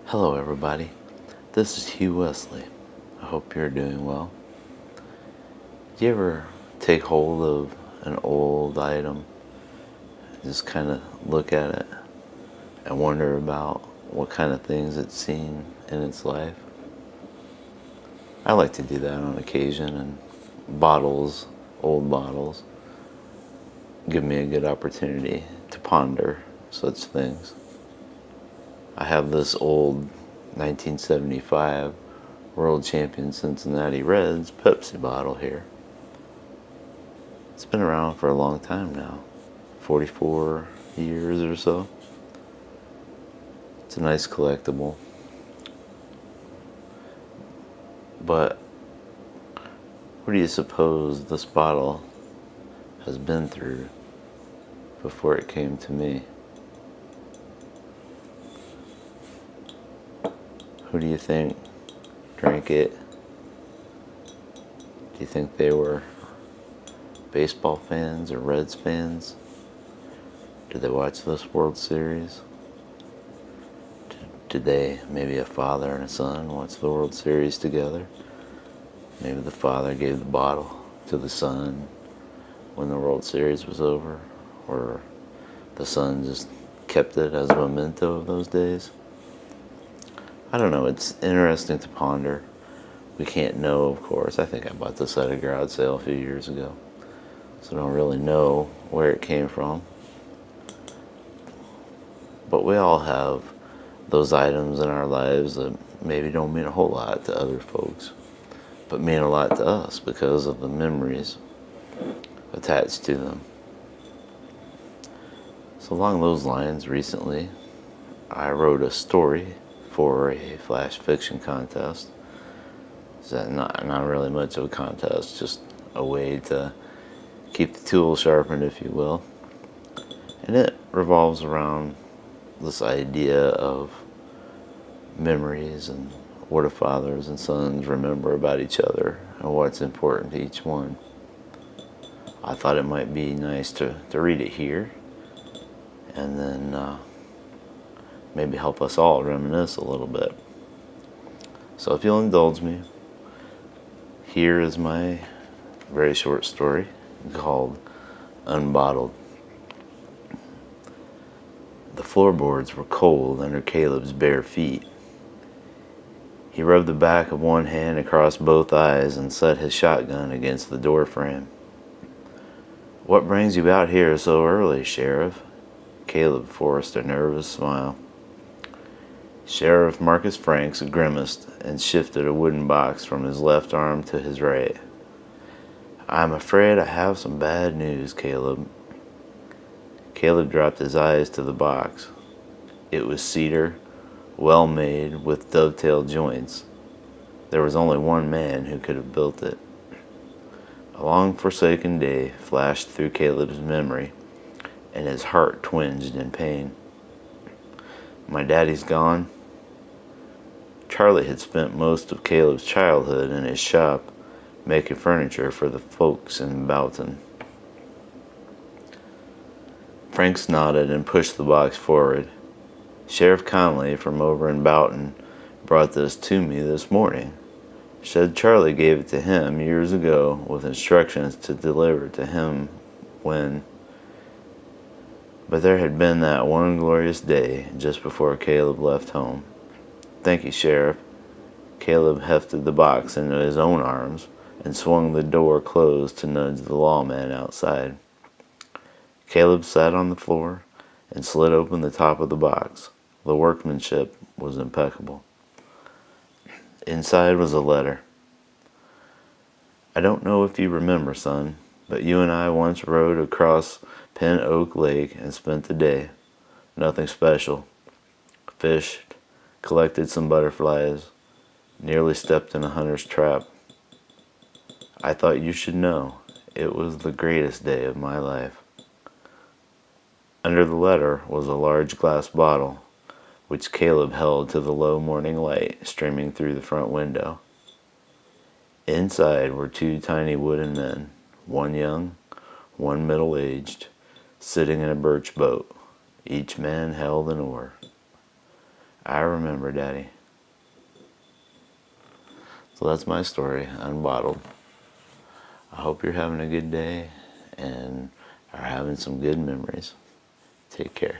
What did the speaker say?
Hello, everybody. This is Hugh Wesley. I hope you're doing well. Do you ever take hold of an old item, just kind of look at it, and wonder about what kind of things it's seen in its life? I like to do that on occasion, and old bottles, give me a good opportunity to ponder such things. I have this old 1975 World Champion Cincinnati Reds Pepsi bottle here. It's been around for a long time now, 44 years or so. It's a nice collectible. But what do you suppose this bottle has been through before it came to me? Who do you think drank it? Do you think they were baseball fans or Reds fans? Did they watch this World Series? Did they, maybe a father and a son, watch the World Series together? Maybe the father gave the bottle to the son when the World Series was over, or the son just kept it as a memento of those days. I don't know, it's interesting to ponder. We can't know, of course. I think I bought this at a garage sale a few years ago, so I don't really know where it came from. But we all have those items in our lives that maybe don't mean a whole lot to other folks, but mean a lot to us because of the memories attached to them. So along those lines, recently, I wrote a story for a flash fiction contest. Is that not really much of a contest, just a way to keep the tools sharpened, if you will. And it revolves around this idea of memories and what do fathers and sons remember about each other and what's important to each one. I thought it might be nice to read it here and then maybe help us all reminisce a little bit. So if you'll indulge me, here is my very short story called Unbottled. The floorboards were cold under Caleb's bare feet. He rubbed the back of one hand across both eyes and set his shotgun against the door frame. "What brings you out here so early, Sheriff?" Caleb forced a nervous smile. Sheriff Marcus Franks grimaced and shifted a wooden box from his left arm to his right. "I'm afraid I have some bad news, Caleb." Caleb dropped his eyes to the box. It was cedar, well made, with dovetail joints. There was only one man who could have built it. A long-forsaken day flashed through Caleb's memory, and his heart twinged in pain. "My daddy's gone." Charlie had spent most of Caleb's childhood in his shop, making furniture for the folks in Boughton. Franks nodded and pushed the box forward. "Sheriff Conley from over in Boughton brought this to me this morning. Said Charlie gave it to him years ago with instructions to deliver to him when..." But there had been that one glorious day just before Caleb left home. "Thank you, Sheriff." Caleb hefted the box into his own arms and swung the door closed to nudge the lawman outside. Caleb sat on the floor and slid open the top of the box. The workmanship was impeccable. Inside was a letter. "I don't know if you remember, son, but you and I once rode across Pin Oak Lake and spent the day. Nothing special. Fished, collected some butterflies, nearly stepped in a hunter's trap. I thought you should know it was the greatest day of my life." Under the letter was a large glass bottle, which Caleb held to the low morning light streaming through the front window. Inside were two tiny wooden men, one young, one middle-aged, sitting in a birch boat. Each man held an oar. I remember, Daddy. So that's my story, Unbottled. I hope you're having a good day and are having some good memories. Take care.